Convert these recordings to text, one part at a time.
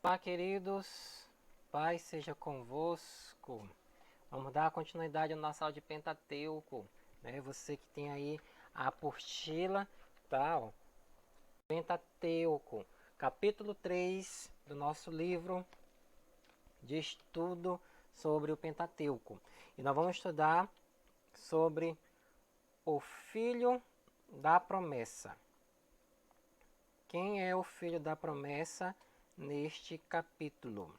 Olá, queridos, paz seja convosco. Vamos dar continuidade à nossa aula de Pentateuco, né? Você que tem aí a apostila, tá? Ó, Pentateuco, capítulo 3 do nosso livro de estudo sobre o Pentateuco. E nós vamos estudar sobre o filho da promessa. Quem é o filho da promessa neste capítulo?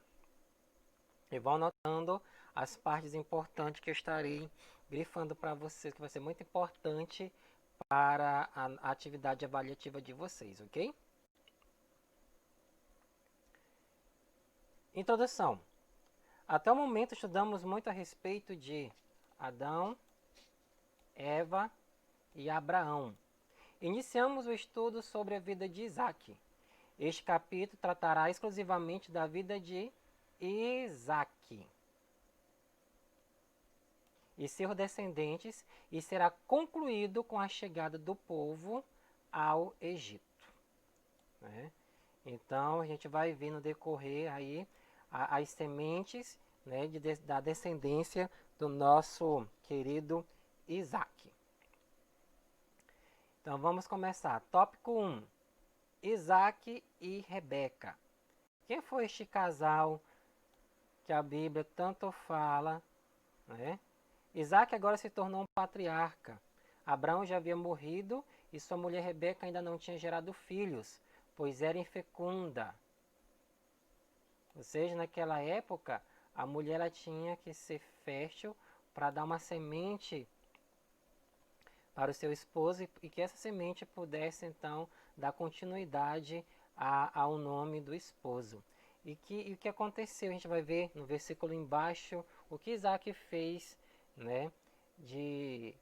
E vão anotando as partes importantes que eu estarei grifando para vocês, que vai ser muito importante para a atividade avaliativa de vocês, ok? Introdução. Até o momento estudamos muito a respeito de Adão, Eva e Abraão. Iniciamos o estudo sobre a vida de Isaac. Este capítulo tratará exclusivamente da vida de Isaac e seus descendentes, e será concluído com a chegada do povo ao Egito, né? Então a gente vai ver no decorrer aí as sementes, né, da descendência do nosso querido Isaac. Então vamos começar. Tópico 1. Isaac e Rebeca. Quem foi este casal que a Bíblia tanto fala, né? Isaac agora se tornou um patriarca. Abraão já havia morrido e sua mulher Rebeca ainda não tinha gerado filhos, pois era infecunda. Ou seja, naquela época, a mulher ela tinha que ser fértil para dar uma semente para o seu esposo e que essa semente pudesse então dar continuidade ao nome do esposo. E o que aconteceu? A gente vai ver no versículo embaixo o que Isaac fez, né, de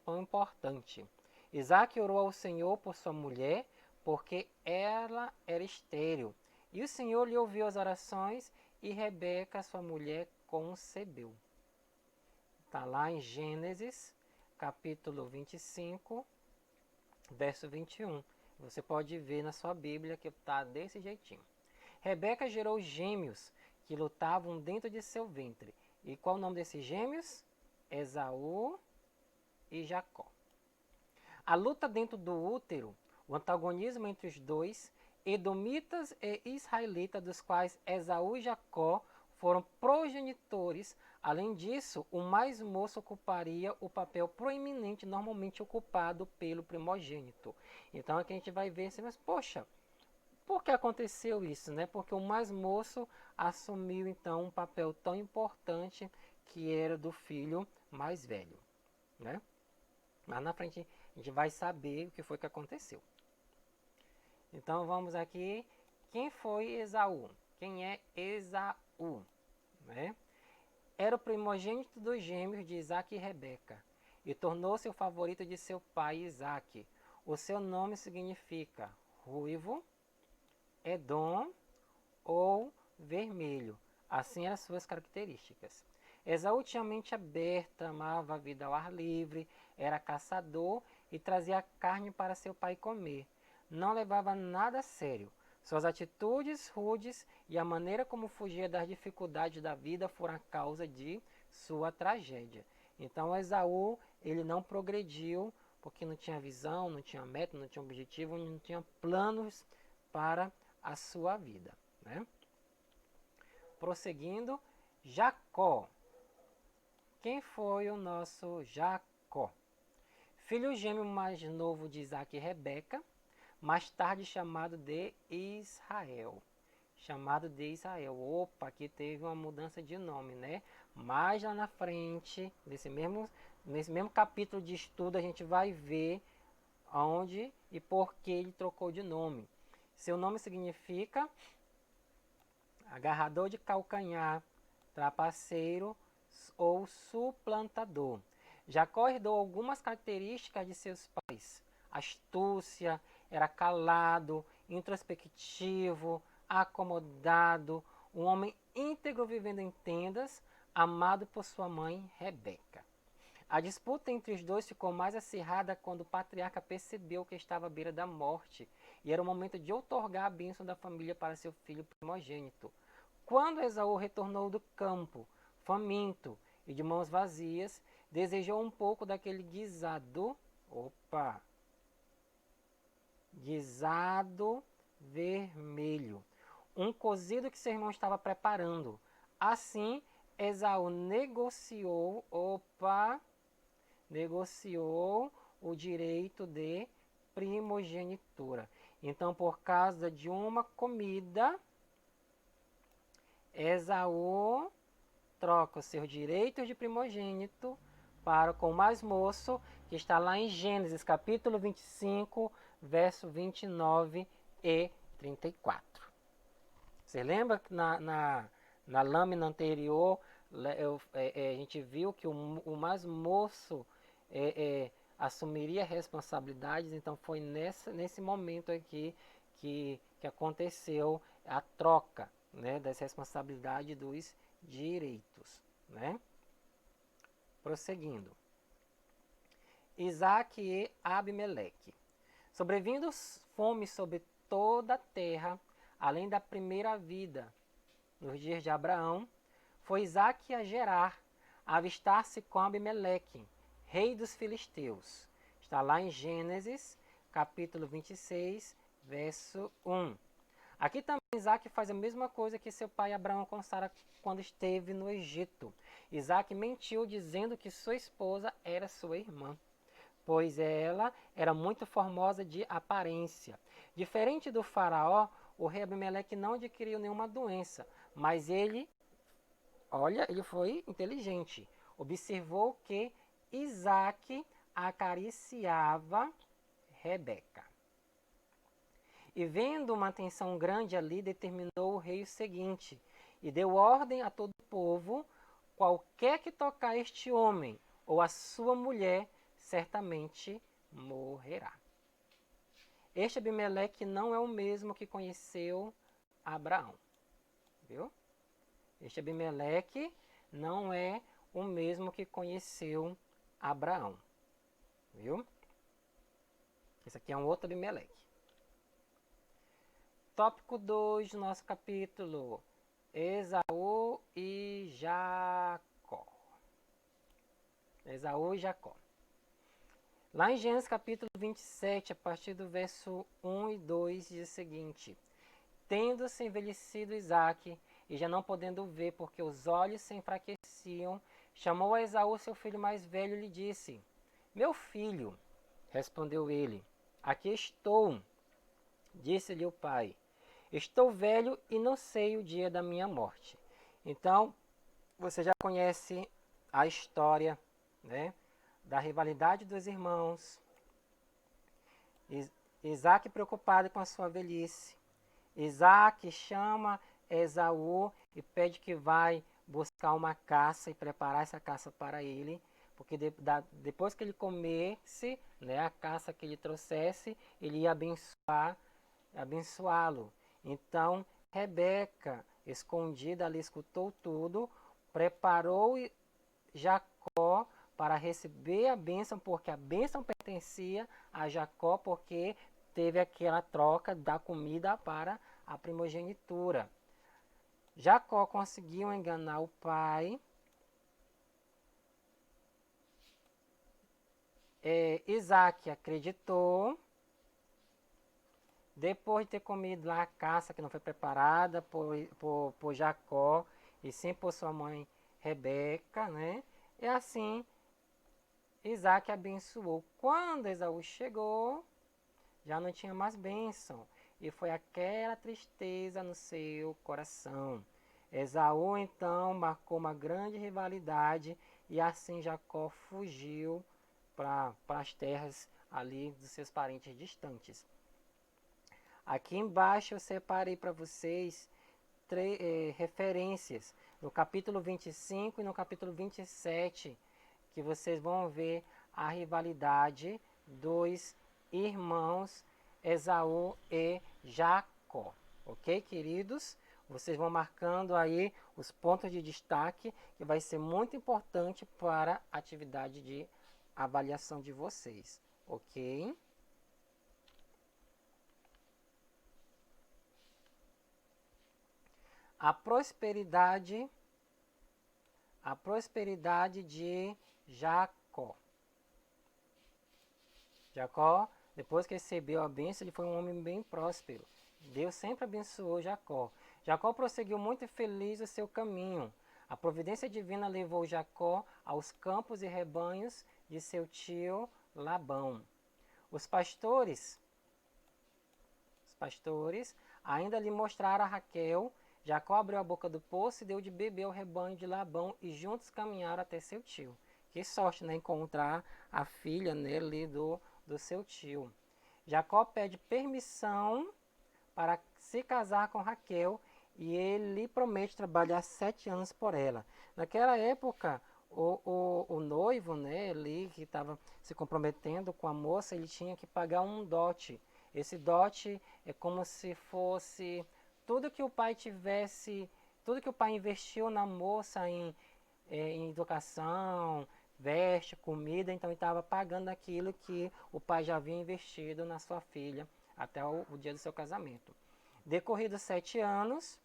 pão importante. Isaac orou ao Senhor por sua mulher, porque ela era estéril. E o Senhor lhe ouviu as orações e Rebeca, sua mulher, concebeu. Está lá em Gênesis, capítulo 25, verso 21. Você pode ver na sua Bíblia que está desse jeitinho. Rebeca gerou gêmeos que lutavam dentro de seu ventre. E qual o nome desses gêmeos? Esaú e Jacó. A luta dentro do útero, o antagonismo entre os dois, edomitas e israelitas, dos quais Esaú e Jacó foram progenitores. Além disso, o mais moço ocuparia o papel proeminente normalmente ocupado pelo primogênito. Então aqui a gente vai ver assim, mas poxa, por que aconteceu isso, né? Porque o mais moço assumiu então um papel tão importante que era do filho mais velho, né? Mas na frente a gente vai saber o que foi que aconteceu. Então vamos aqui. Quem foi Esaú? Quem é Esaú? Né? Era o primogênito dos gêmeos de Isaac e Rebeca e tornou-se o favorito de seu pai Isaac. O seu nome significa ruivo, Edom ou vermelho. Assim eram as suas características. Esaú tinha mente aberta, amava a vida ao ar livre, era caçador e trazia carne para seu pai comer. Não levava nada a sério. Suas atitudes rudes e a maneira como fugia das dificuldades da vida foram a causa de sua tragédia. Então Esaú, ele não progrediu porque não tinha visão, não tinha meta, não tinha objetivo, não tinha planos para a sua vida, né? Prosseguindo, Jacó. Quem foi o nosso Jacó? Filho gêmeo mais novo de Isaac e Rebeca, mais tarde chamado de Israel. Chamado de Israel. Opa, aqui teve uma mudança de nome, né? Mais lá na frente, nesse mesmo capítulo de estudo, a gente vai ver onde e por que ele trocou de nome. Seu nome significa agarrador de calcanhar, trapaceiro ou suplantador. Jacó herdou algumas características de seus pais. Astúcia, era calado, introspectivo, acomodado, um homem íntegro vivendo em tendas, amado por sua mãe Rebeca. A disputa entre os dois ficou mais acirrada quando o patriarca percebeu que estava à beira da morte e era o momento de outorgar a bênção da família para seu filho primogênito. Quando Esaú retornou do campo, faminto e de mãos vazias, desejou um pouco daquele guisado vermelho, um cozido que seu irmão estava preparando. Assim, Esaú negociou o direito de primogenitura. Então, por causa de uma comida, Esaú troca os seus direitos de primogênito para com o mais moço, que está lá em Gênesis, capítulo 25, verso 29 e 34. Você lembra que na lâmina anterior a gente viu que o mais moço assumiria responsabilidades, então foi nesse momento aqui que aconteceu a troca, né, das responsabilidades dos direitos, né? Prosseguindo. Isaac e Abimeleque. Sobrevindo fome sobre toda a terra, além da primeira vida, nos dias de Abraão, foi Isaac a Gerar, a avistar-se com Abimeleque, rei dos filisteus. Está lá em Gênesis, capítulo 26, verso 1. Aqui também Isaac faz a mesma coisa que seu pai Abraão com Sara quando esteve no Egito. Isaac mentiu dizendo que sua esposa era sua irmã, pois ela era muito formosa de aparência. Diferente do faraó, o rei Abimeleque não adquiriu nenhuma doença, mas ele foi inteligente. Observou que Isaac acariciava Rebeca. E vendo uma atenção grande ali, determinou o rei o seguinte, e deu ordem a todo o povo: qualquer que tocar este homem ou a sua mulher, certamente morrerá. Este Abimeleque não é o mesmo que conheceu Abraão. Viu? Este Abimeleque não é o mesmo que conheceu Abraão. Viu? Esse aqui é um outro Abimeleque. Tópico 2 do nosso capítulo: Esaú e Jacó. Esaú e Jacó. Lá em Gênesis capítulo 27, a partir do verso 1 e 2, diz o seguinte: tendo-se envelhecido Isaque, e já não podendo ver, porque os olhos se enfraqueciam, chamou a Esaú, seu filho mais velho, e lhe disse: meu filho. Respondeu ele: aqui estou. Disse-lhe o pai: estou velho e não sei o dia da minha morte. Então, você já conhece a história, né, da rivalidade dos irmãos. Isaac preocupado com a sua velhice. Isaac chama Esaú e pede que vai buscar uma caça e preparar essa caça para ele, porque depois que ele comesse, né, a caça que ele trouxesse, ele ia abençoá-lo. Então, Rebeca, escondida ali, escutou tudo, preparou Jacó para receber a bênção, porque a bênção pertencia a Jacó, porque teve aquela troca da comida para a primogenitura. Jacó conseguiu enganar o pai. Isaac acreditou. Depois de ter comido lá a caça que não foi preparada por Jacó e sim por sua mãe Rebeca, né? E assim Isaac abençoou. Quando Esaú chegou, já não tinha mais bênção, e foi aquela tristeza no seu coração. Esaú então marcou uma grande rivalidade, e assim Jacó fugiu para as terras ali dos seus parentes distantes. Aqui embaixo eu separei para vocês referências no capítulo 25 e no capítulo 27, que vocês vão ver a rivalidade dos irmãos Esaú e Jacó. Ok, queridos? Vocês vão marcando aí os pontos de destaque, que vai ser muito importante para a atividade de avaliação de vocês. Ok? a prosperidade de Jacó. Jacó, depois que recebeu a bênção, ele foi um homem bem próspero. Deus sempre abençoou Jacó. Jacó prosseguiu muito feliz o seu caminho. A providência divina levou Jacó aos campos e rebanhos de seu tio Labão. Os pastores ainda lhe mostraram a Raquel. Jacó abriu a boca do poço e deu de beber ao rebanho de Labão e juntos caminharam até seu tio. Que sorte, né? Encontrar a filha, né, ali do seu tio. Jacó pede permissão para se casar com Raquel e ele lhe promete trabalhar 7 anos por ela. Naquela época, o noivo, né, ali que estava se comprometendo com a moça, ele tinha que pagar um dote. Esse dote é como se fosse tudo que o pai tudo que o pai investiu na moça em educação, veste, comida, então ele estava pagando aquilo que o pai já havia investido na sua filha até o dia do seu casamento. Decorridos 7 anos,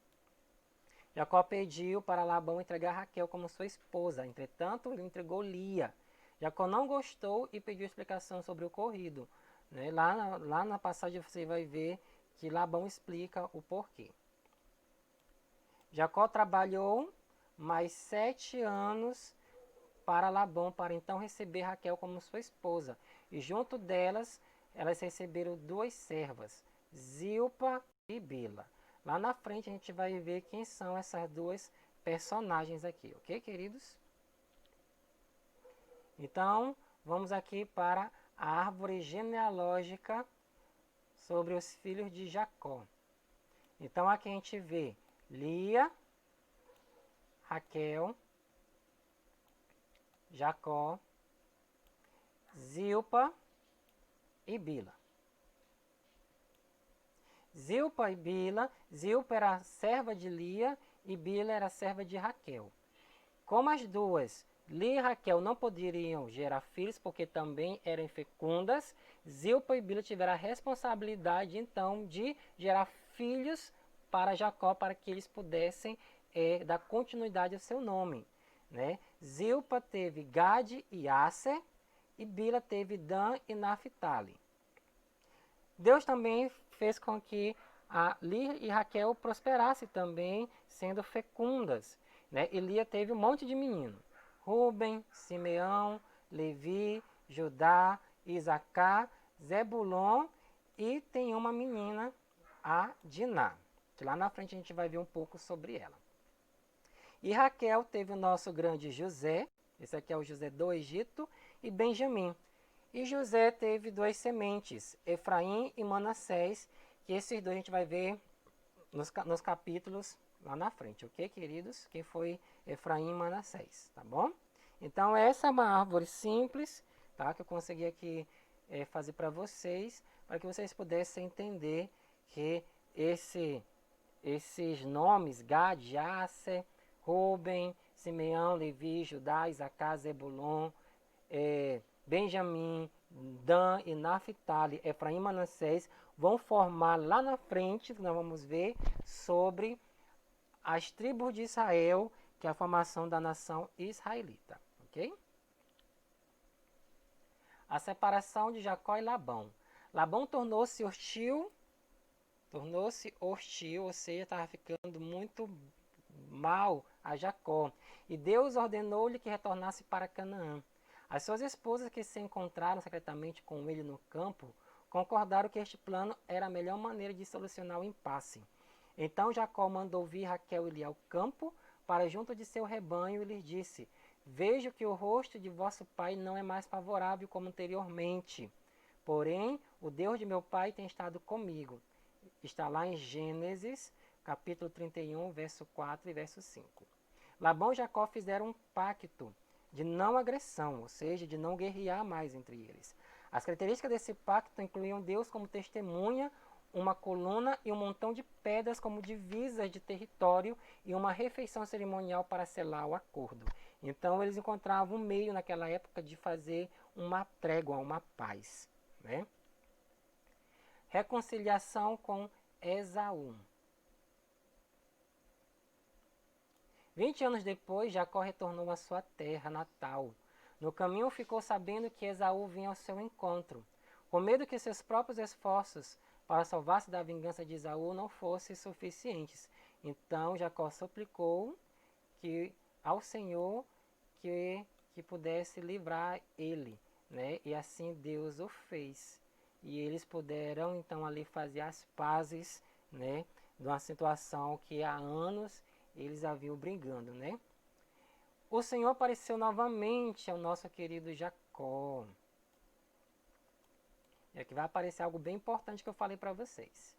Jacó pediu para Labão entregar Raquel como sua esposa. Entretanto, ele entregou Lia. Jacó não gostou e pediu explicação sobre o ocorrido. Né? Lá na passagem você vai ver que Labão explica o porquê. Jacó trabalhou mais 7 anos para Labão, para então receber Raquel como sua esposa. E junto delas, elas receberam 2 servas, Zilpa e Bila. Lá na frente a gente vai ver quem são essas 2 personagens aqui, ok, queridos? Então, vamos aqui para a árvore genealógica sobre os filhos de Jacó. Então, aqui a gente vê Lia, Raquel, Jacó, Zilpa e Bila. Zilpa e Bila, Zilpa era serva de Lia e Bila era serva de Raquel. Como as duas, Lia e Raquel, não poderiam gerar filhos porque também eram infecundas, Zilpa e Bila tiveram a responsabilidade então de gerar filhos para Jacó, para que eles pudessem dar continuidade ao seu nome. Né? Zilpa teve Gade e Aser e Bila teve Dan e Naphtali. Deus também fez com que a Lia e Raquel prosperassem também, sendo fecundas. Né? E Lia teve um monte de menino. Ruben, Simeão, Levi, Judá, Isacar, Zebulon e tem uma menina, a Diná. Que lá na frente a gente vai ver um pouco sobre ela. E Raquel teve o nosso grande José, esse aqui é o José do Egito, e Benjamim. E José teve 2 sementes, Efraim e Manassés, que esses 2 a gente vai ver nos capítulos lá na frente, ok, queridos? Quem foi Efraim e Manassés, tá bom? Então essa é uma árvore simples, tá? Que eu consegui aqui fazer para vocês pudessem entender que esses nomes, Gad, Aser, Ruben, Simeão, Levi, Judá, Isacar, Zebulon, Benjamim, Dan e Naphtali, Efraim e Manassés vão formar lá na frente, que nós vamos ver, sobre as tribos de Israel, que é a formação da nação israelita. Ok? A separação de Jacó e Labão. Labão tornou-se hostil, ou seja, estava ficando muito mal a Jacó. E Deus ordenou-lhe que retornasse para Canaã. As suas esposas que se encontraram secretamente com ele no campo concordaram que este plano era a melhor maneira de solucionar o impasse. Então Jacó mandou vir Raquel e Lia ao campo para junto de seu rebanho e lhes disse: Vejo que o rosto de vosso pai não é mais favorável como anteriormente. Porém, o Deus de meu pai tem estado comigo. Está lá em Gênesis, capítulo 31, verso 4 e verso 5. Labão e Jacó fizeram um pacto de não agressão, ou seja, de não guerrear mais entre eles. As características desse pacto incluíam Deus como testemunha, uma coluna e um montão de pedras como divisas de território e uma refeição cerimonial para selar o acordo. Então eles encontravam um meio naquela época de fazer uma trégua, uma paz. Né? Reconciliação com Esaú. 20 anos depois, Jacó retornou à sua terra natal. No caminho ficou sabendo que Esaú vinha ao seu encontro. Com medo que seus próprios esforços para salvar-se da vingança de Esaú não fossem suficientes. Então Jacó suplicou que ao Senhor que, que pudesse livrar ele, né? E assim Deus o fez. E eles puderam então ali fazer as pazes, né? De uma situação que há anos eles haviam brigando, né? O Senhor apareceu novamente ao nosso querido Jacó. E aqui vai aparecer algo bem importante que eu falei para vocês.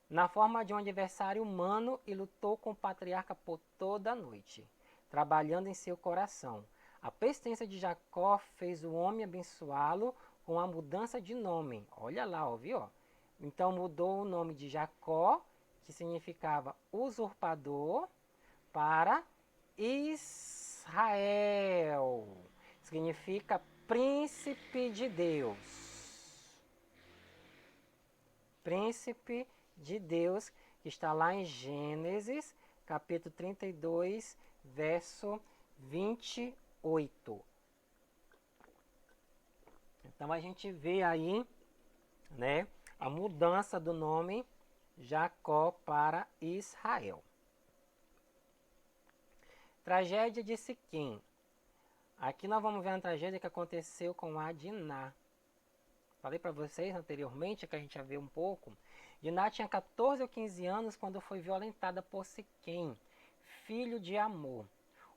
Na forma de um adversário humano, e lutou com o patriarca por toda a noite, trabalhando em seu coração. A persistência de Jacó fez o homem abençoá-lo com a mudança de nome. Olha lá, ó, viu? Então mudou o nome de Jacó, que significava usurpador, para Israel. Significa príncipe de Deus. Príncipe de Deus, que está lá em Gênesis, capítulo 32, verso 28. Então a gente vê aí, né, a mudança do nome Jacó para Israel. Tragédia de Siquém. Aqui nós vamos ver a tragédia que aconteceu com a Diná. Falei para vocês anteriormente, que a gente já viu um pouco. Diná tinha 14 ou 15 anos quando foi violentada por Siquém, filho de Amor.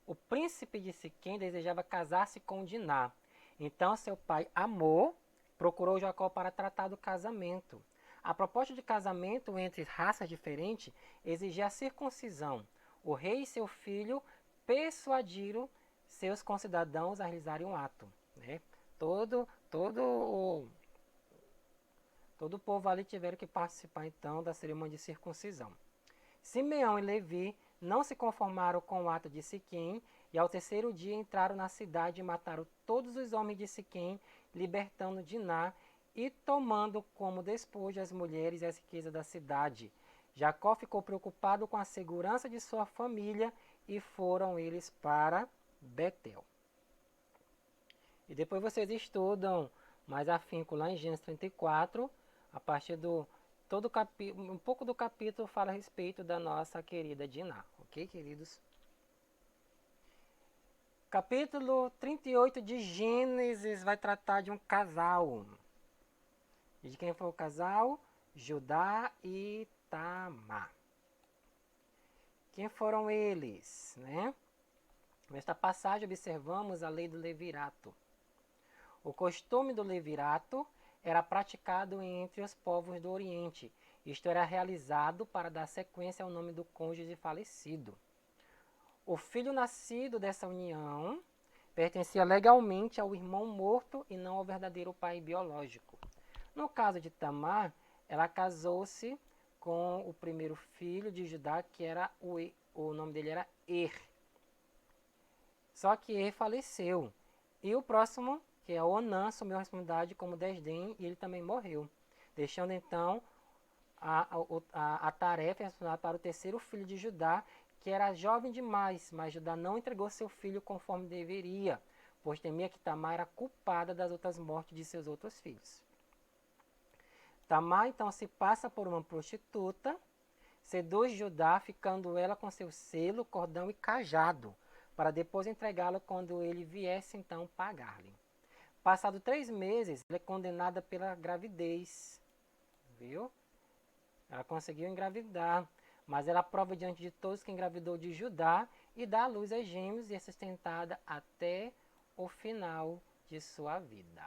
O príncipe de Siquém desejava casar-se com Diná. Então seu pai Amor procurou Jacó para tratar do casamento. A proposta de casamento entre raças diferentes exigia a circuncisão. O rei e seu filho persuadiram seus concidadãos a realizarem um ato, né? Todo o povo ali tiveram que participar então da cerimônia de circuncisão. Simeão e Levi não se conformaram com o ato de Siquém e ao terceiro dia entraram na cidade e mataram todos os homens de Siquém, libertando Diná e tomando como despojo as mulheres e as riquezas da cidade. Jacó ficou preocupado com a segurança de sua família e foram eles para Betel. E depois vocês estudam mais afinco lá em Gênesis 34, a partir do todo um pouco do capítulo fala a respeito da nossa querida Diná, ok, queridos? Capítulo 38 de Gênesis vai tratar de um casal. E de quem foi o casal? Judá e Tamar. Quem foram eles, né? Nesta passagem observamos a lei do levirato. O costume do levirato era praticado entre os povos do Oriente. Isto era realizado para dar sequência ao nome do cônjuge falecido. O filho nascido dessa união pertencia legalmente ao irmão morto e não ao verdadeiro pai biológico. No caso de Tamar, ela casou-se com o primeiro filho de Judá, que era o nome dele era Er. Só que Er faleceu. E o próximo, que é Onã, assumiu a responsabilidade como desdém e ele também morreu. Deixando então a tarefa para o terceiro filho de Judá, que era jovem demais, mas Judá não entregou seu filho conforme deveria, pois temia que Tamar era culpada das outras mortes de seus outros filhos. Tamar então se passa por uma prostituta, seduz Judá, ficando ela com seu selo, cordão e cajado, para depois entregá-lo quando ele viesse então pagar-lhe. Passado 3 meses, ela é condenada pela gravidez, viu? Ela conseguiu engravidar, mas ela prova diante de todos que engravidou de Judá e dá à luz a gêmeos e é sustentada até o final de sua vida.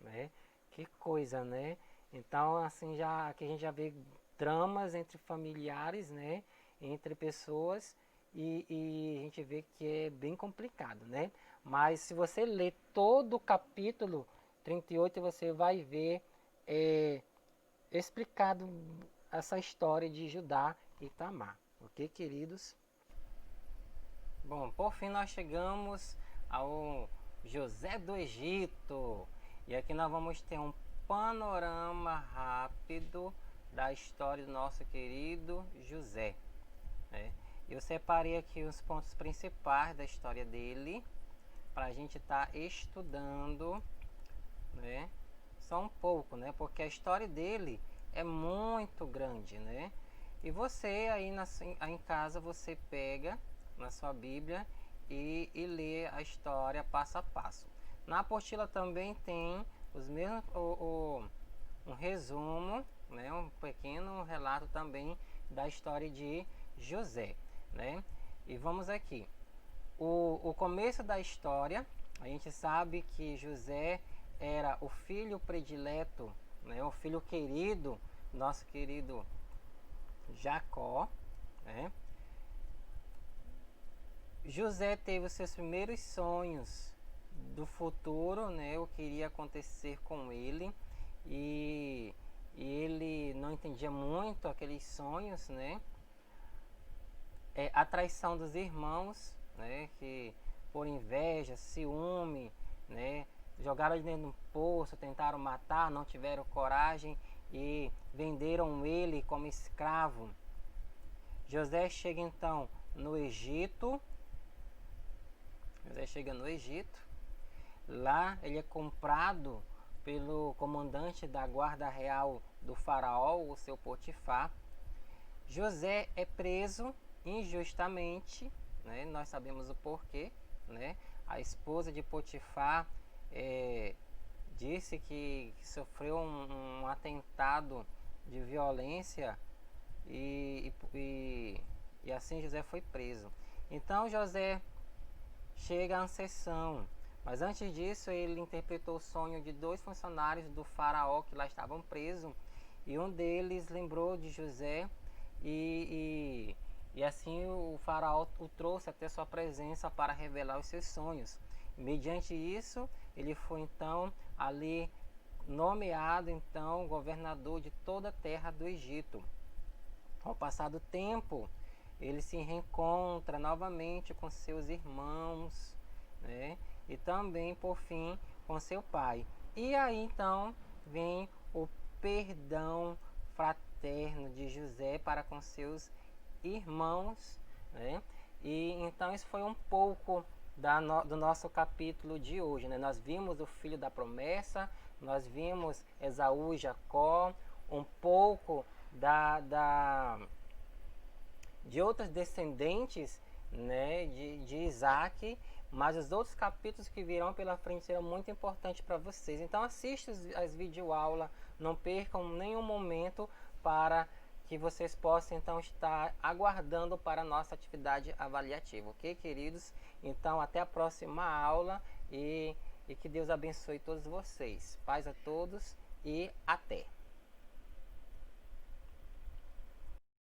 Né? Que coisa, né? Então, assim, aqui a gente já vê dramas entre familiares, né? Entre pessoas e a gente vê que é bem complicado, né? Mas se você ler todo o capítulo 38, você vai ver explicado essa história de Judá e Tamar. Ok, queridos? Bom, por fim nós chegamos ao José do Egito. E aqui nós vamos ter um panorama rápido da história do nosso querido José. Né? Eu separei aqui os pontos principais da história dele para a gente estar estudando, né? Só um pouco, né? Porque a história dele é muito grande, né? E você aí em casa, você pega na sua Bíblia e lê a história passo a passo. Na apostila também tem os mesmos, um resumo, né? Um pequeno relato também da história de José, né? E vamos aqui. O começo da história, a gente sabe que José era o filho predileto, né? O filho querido, nosso querido Jacó, né? José teve os seus primeiros sonhos do futuro, né? O que iria acontecer com ele, e ele não entendia muito aqueles sonhos, né? A traição dos irmãos, né? Que por inveja, ciúme, né? Jogaram ele dentro de um poço, tentaram matar, não tiveram coragem e venderam ele como escravo. José chega então no Egito. José chega no Egito. Lá ele é comprado pelo comandante da guarda real do faraó, o seu Potifar. José é preso injustamente, né? Nós sabemos o porquê, né? A esposa de Potifar disse que sofreu um atentado de violência e assim José foi preso. Então José chega à Ascensão, mas antes disso ele interpretou o sonho de 2 funcionários do faraó que lá estavam presos, e um deles lembrou de José e assim o faraó o trouxe até sua presença para revelar os seus sonhos. Mediante isso, ele foi então ali nomeado então governador de toda a terra do Egito. Ao passar do tempo, ele se reencontra novamente com seus irmãos, né? E também, por fim, com seu pai. E aí então vem o perdão fraterno de José para com seus irmãos, né? E então isso foi um pouco do nosso capítulo de hoje, né? Nós vimos o filho da promessa, nós vimos Esaú e Jacó, um pouco de outros descendentes, né, de Isaac, mas os outros capítulos que virão pela frente serão muito importantes para vocês. Então assista as videoaulas, não percam nenhum momento para que vocês possam então estar aguardando para a nossa atividade avaliativa, ok, queridos? Então até a próxima aula e que Deus abençoe todos vocês. Paz a todos e até!